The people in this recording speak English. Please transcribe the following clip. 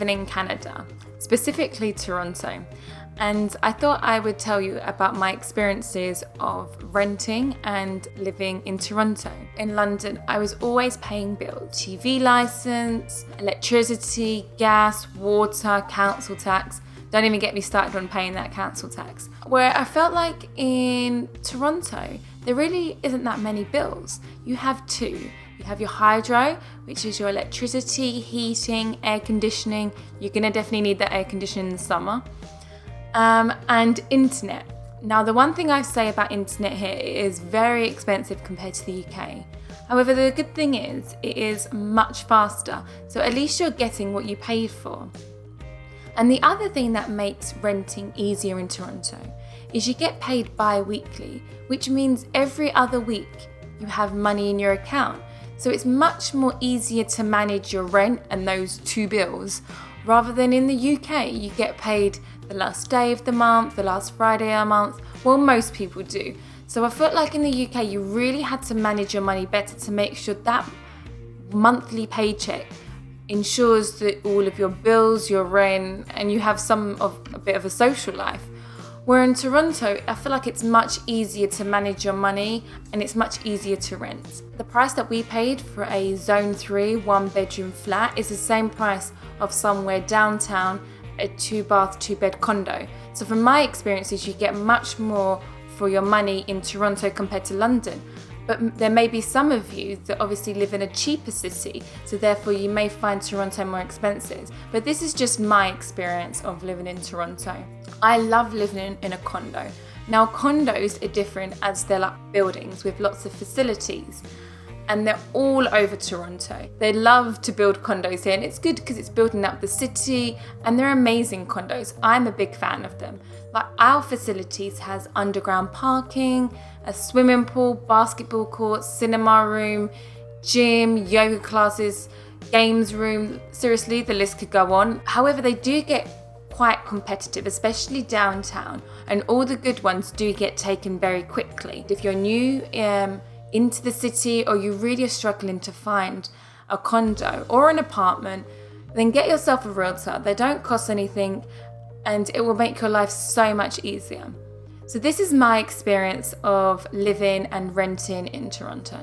living in Canada, specifically Toronto. And I thought I would tell you about my experiences of renting and living in Toronto. In London, I was always paying bills: TV license, electricity, gas, water, council tax. Don't even get me started on paying that council tax. Where I felt like in Toronto, there really isn't that many bills. You have two. You have your hydro, which is your electricity, heating, air conditioning. You're gonna definitely need that air conditioning in the summer. And internet. Now, the one thing I say about internet here, it is very expensive compared to the UK. However, the good thing is, it is much faster. So at least you're getting what you paid for. And the other thing that makes renting easier in Toronto is you get paid bi-weekly, which means every other week you have money in your account. So it's much more easier to manage your rent and those two bills, rather than in the UK, you get paid the last day of the month, the last Friday of the month. Well, most people do. So I felt like in the UK, you really had to manage your money better to make sure that monthly paycheck ensures that all of your bills, your rent, and you have a bit of a social life. Where in Toronto, I feel like it's much easier to manage your money and it's much easier to rent. The price that we paid for a Zone 3 one-bedroom flat is the same price of somewhere downtown, a 2-bath, 2-bed condo. So from my experiences, you get much more for your money in Toronto compared to London. But there may be some of you that obviously live in a cheaper city, so therefore you may find Toronto more expensive. But this is just my experience of living in Toronto. I love living in a condo. Now, condos are different as they're like buildings with lots of facilities, and they're all over Toronto. They love to build condos here, and it's good because it's building up the city, and they're amazing condos. I'm a big fan of them. Like, our facilities has underground parking, a swimming pool, basketball courts, cinema room, gym, yoga classes, games room. Seriously, the list could go on. However, they do get quite competitive, especially downtown, and all the good ones do get taken very quickly. If you're new into the city, or you really are struggling to find a condo or an apartment, then get yourself a realtor. They don't cost anything, and it will make your life so much easier. So this is my experience of living and renting in Toronto.